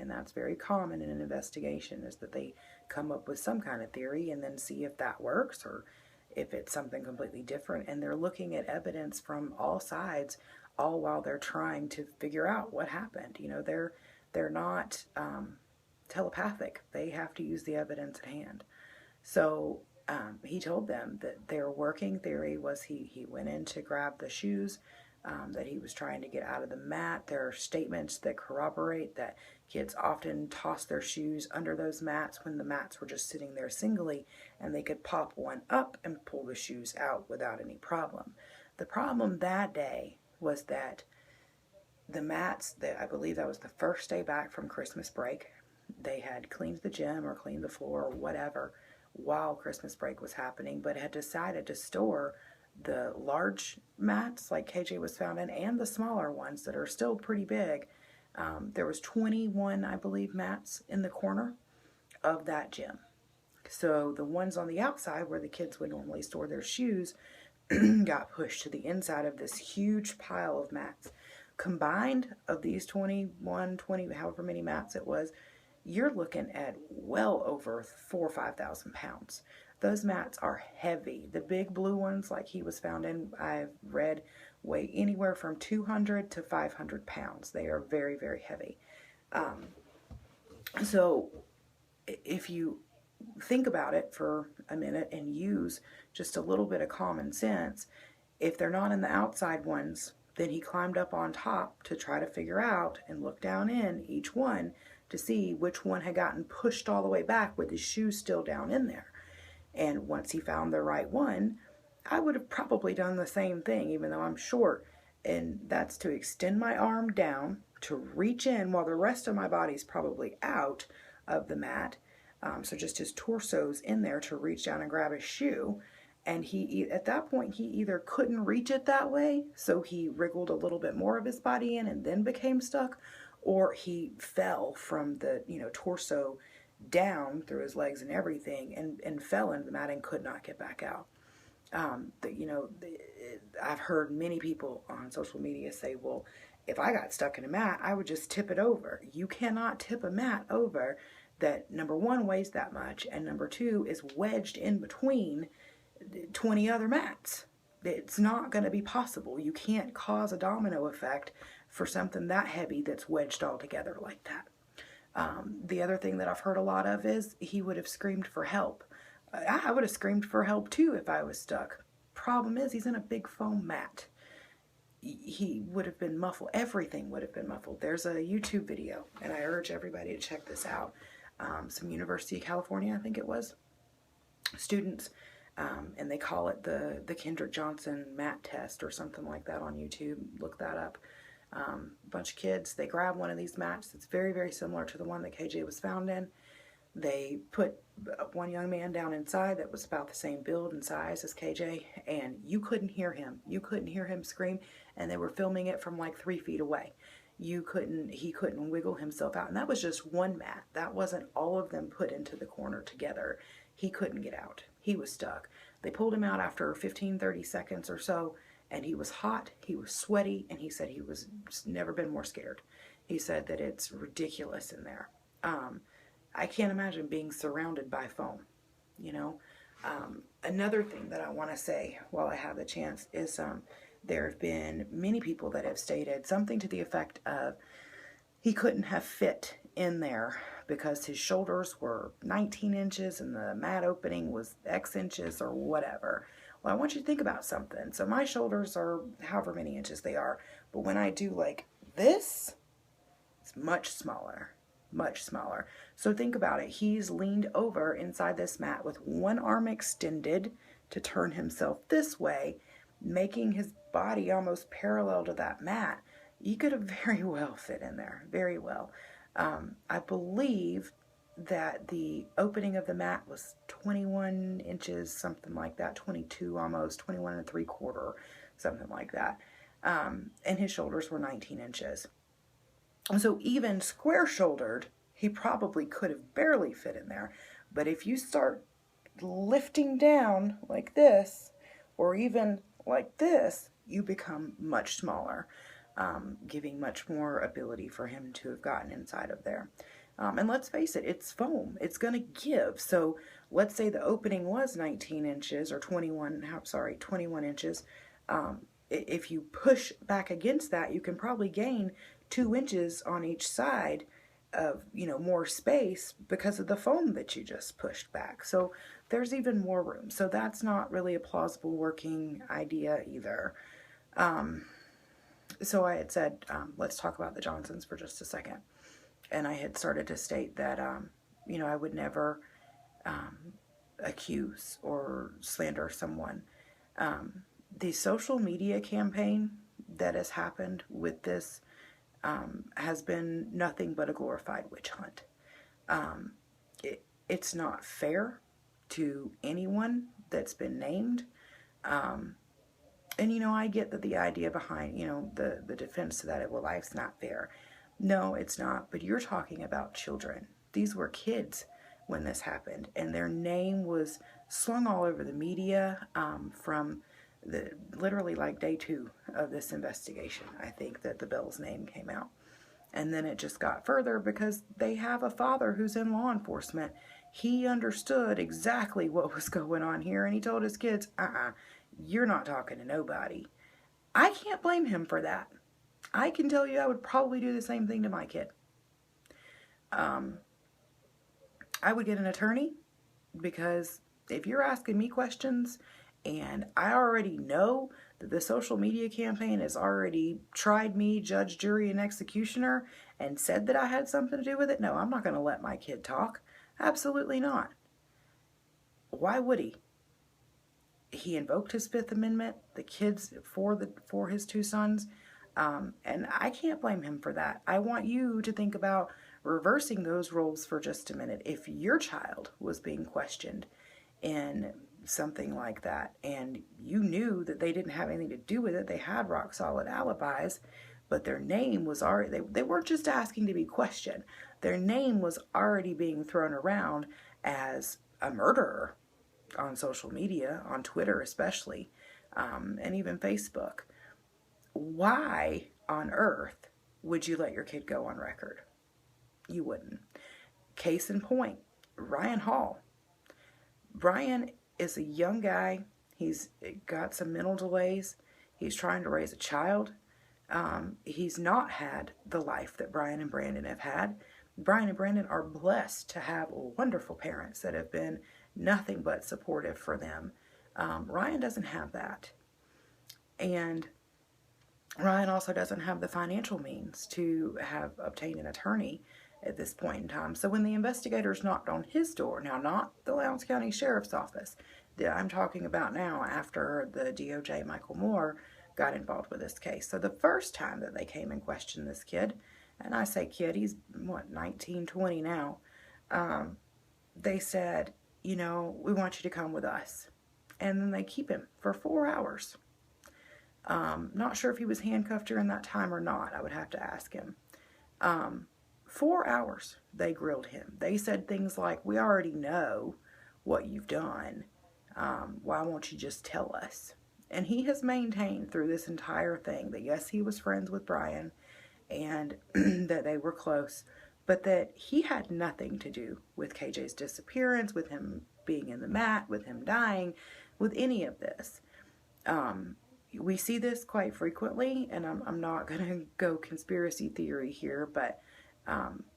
And that's very common in an investigation, is that they come up with some kind of theory and then see if that works or if it's something completely different. And they're looking at evidence from all sides, all while they're trying to figure out what happened. You know, they're not telepathic. They have to use the evidence at hand. So he told them that their working theory was he went in to grab the shoes that he was trying to get out of the mat. There are statements that corroborate that kids often toss their shoes under those mats when the mats were just sitting there singly, and they could pop one up and pull the shoes out without any problem. The problem that day was that the mats, I believe that was the first day back from Christmas break, they had cleaned the gym or cleaned the floor or whatever while Christmas break was happening, but had decided to store the large mats like KJ was found in and the smaller ones that are still pretty big. There was 21, I believe, mats in the corner of that gym. So the ones on the outside where the kids would normally store their shoes got pushed to the inside of this huge pile of mats. Combined of these 21, 20, however many mats it was, you're looking at well over 4,000 or 5,000 pounds. Those mats are heavy. The big blue ones, like he was found in, I've read, weigh anywhere from 200 to 500 pounds. They are very, very heavy. So if you think about it for a minute and use just a little bit of common sense, if they're not in the outside ones, then he climbed up on top to try to figure out and look down in each one to see which one had gotten pushed all the way back with his shoes still down in there. And once he found the right one, I would have probably done the same thing, even though I'm short. And that's to extend my arm down, to reach in while the rest of my body's probably out of the mat. So just his torso's in there to reach down and grab his shoe. And at that point, he either couldn't reach it that way, so he wriggled a little bit more of his body in and then became stuck, or he fell from the, torso down through his legs and everything and fell into the mat and could not get back out. I've heard many people on social media say, well, if I got stuck in a mat, I would just tip it over. You cannot tip a mat over that, number one, weighs that much, and number two, is wedged in between 20 other mats. It's not going to be possible. You can't cause a domino effect for something that heavy that's wedged all together like that. The other thing that I've heard a lot of is he would have screamed for help. I would have screamed for help too if I was stuck. Problem is, he's in a big foam mat. He would have been muffled. Everything would have been muffled. There's a YouTube video, and I urge everybody to check this out. Some University of California, I think it was, students, and they call it the Kendrick Johnson mat test or something like that on YouTube. Look that up. A bunch of kids, they grab one of these mats that's very, very similar to the one that KJ was found in. They put one young man down inside that was about the same build and size as KJ, and you couldn't hear him. You couldn't hear him scream, and they were filming it from like 3 feet away. He couldn't wiggle himself out, and that was just one mat. That wasn't all of them put into the corner together. He couldn't get out. He was stuck. They pulled him out after 15, 30 seconds or so, and he was hot, he was sweaty, and he said he was never been more scared. He said that it's ridiculous in there. I can't imagine being surrounded by foam, Another thing that I want to say while I have the chance is there have been many people that have stated something to the effect of he couldn't have fit in there because his shoulders were 19 inches and the mat opening was X inches or whatever. Well, I want you to think about something. So my shoulders are however many inches they are, but when I do like this, it's much smaller. Much smaller. So think about it. He's leaned over inside this mat with one arm extended to turn himself this way, making his body almost parallel to that mat. You could have very well fit in there. Very well. I believe that the opening of the mat was 21 inches, something like that, 22 almost, 21 and 3/4, something like that. And his shoulders were 19 inches. So even square-shouldered, he probably could have barely fit in there. But if you start lifting down like this, or even like this, you become much smaller, giving much more ability for him to have gotten inside of there. And let's face it, it's foam. It's going to give. So let's say the opening was 19 inches or 21 inches. If you push back against that, you can probably gain 2 inches on each side of, more space because of the foam that you just pushed back. So there's even more room. So that's not really a plausible working idea either. So I had said, let's talk about the Johnsons for just a second. And I had started to state that, I would never accuse or slander someone. The social media campaign that has happened with this has been nothing but a glorified witch hunt. It's not fair to anyone that's been named. And, I get that the idea behind, the defense to that, well, life's not fair. No, it's not. But you're talking about children. These were kids when this happened. And their name was slung all over the media from literally like day 2 of this investigation. I think that the Bell's name came out. And then it just got further because they have a father who's in law enforcement. He understood exactly what was going on here. And he told his kids, you're not talking to nobody. I can't blame him for that. I can tell you I would probably do the same thing to my kid. I would get an attorney, because if you're asking me questions and I already know that the social media campaign has already tried me, judge, jury, and executioner, and said that I had something to do with it, no, I'm not going to let my kid talk. Absolutely not. Why would he? He invoked his Fifth Amendment, the kids for his 2 sons. And I can't blame him for that. I want you to think about reversing those roles for just a minute. If your child was being questioned in something like that, and you knew that they didn't have anything to do with it, they had rock solid alibis, but their name was already, they weren't just asking to be questioned. Their name was already being thrown around as a murderer on social media, on Twitter especially, and even Facebook. Why on earth would you let your kid go on record? You wouldn't. Case in point, Ryan Hall. Brian is a young guy. He's got some mental delays. He's trying to raise a child. He's not had the life that Brian and Brandon have had. Brian and Brandon are blessed to have wonderful parents that have been nothing but supportive for them. Ryan doesn't have that. And Ryan also doesn't have the financial means to have obtained an attorney at this point in time. So when the investigators knocked on his door, now not the Lowndes County Sheriff's Office, I'm talking about now after the DOJ Michael Moore got involved with this case. So the first time that they came and questioned this kid, and I say kid, he's 19, 20 now, they said, we want you to come with us. And then they keep him for 4 hours. Not sure if he was handcuffed during that time or not. I would have to ask him. 4 hours they grilled him. They said things like, we already know what you've done. Why won't you just tell us? And he has maintained through this entire thing that yes, he was friends with Brian and that they were close, but that he had nothing to do with KJ's disappearance, with him being in the mat, with him dying, with any of this. We see this quite frequently, and I'm not going to go conspiracy theory here, but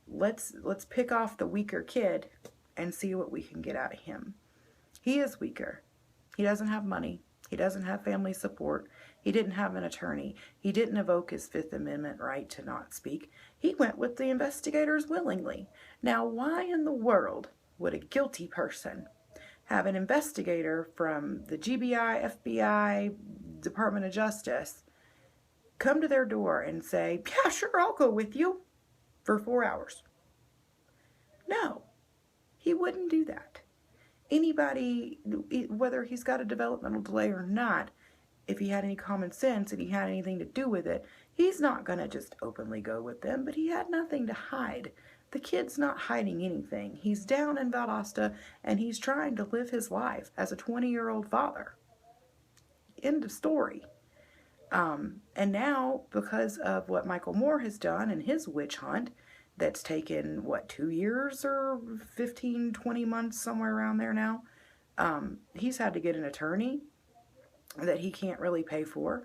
let's pick off the weaker kid and see what we can get out of him. He is weaker. He doesn't have money. He doesn't have family support. He didn't have an attorney. He didn't evoke his Fifth Amendment right to not speak. He went with the investigators willingly. Now, why in the world would a guilty person have an investigator from the GBI, FBI, Department of Justice come to their door and say, yeah, sure, I'll go with you for 4 hours? No, he wouldn't do that. Anybody, whether he's got a developmental delay or not, if he had any common sense and he had anything to do with it, he's not going to just openly go with them, but he had nothing to hide. The kid's not hiding anything. He's down in Valdosta and he's trying to live his life as a 20-year-old father. End of story. And now, because of what Michael Moore has done and his witch hunt, that's taken, what, 2 years or 15, 20 months, somewhere around there now. He's had to get an attorney that he can't really pay for.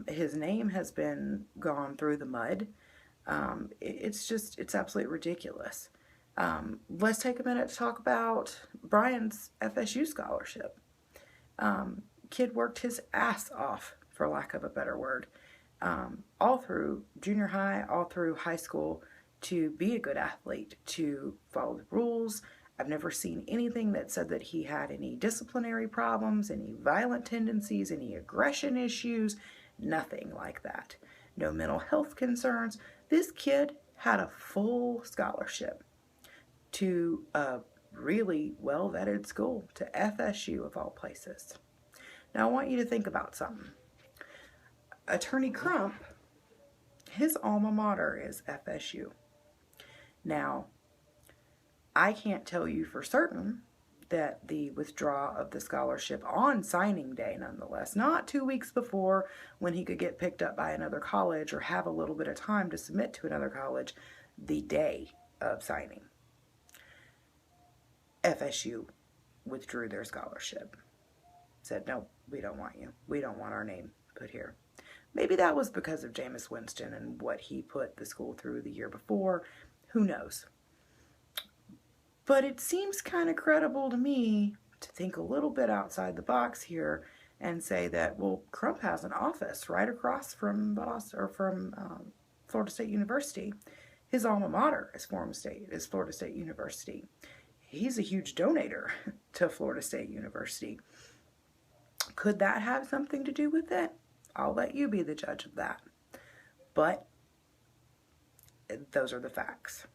His name has been gone through the mud. It's absolutely ridiculous. Let's take a minute to talk about Brian's FSU scholarship. Kid worked his ass off, for lack of a better word, all through junior high, all through high school, to be a good athlete, to follow the rules. I've never seen anything that said that he had any disciplinary problems, any violent tendencies, any aggression issues, nothing like that. No mental health concerns. This kid had a full scholarship to a really well-vetted school, to FSU of all places. Now I want you to think about something. Attorney Crump, his alma mater is FSU. Now, I can't tell you for certain that the withdrawal of the scholarship on signing day, nonetheless, not 2 weeks before when he could get picked up by another college or have a little bit of time to submit to another college, the day of signing, FSU withdrew their scholarship. Said, no, we don't want you. We don't want our name put here. Maybe that was because of Jameis Winston and what he put the school through the year before. Who knows? But it seems kind of credible to me to think a little bit outside the box here and say that, well, Crump has an office right across from Florida State University. His alma mater is Florida State University. He's a huge donator to Florida State University. Could that have something to do with it? I'll let you be the judge of that. But those are the facts.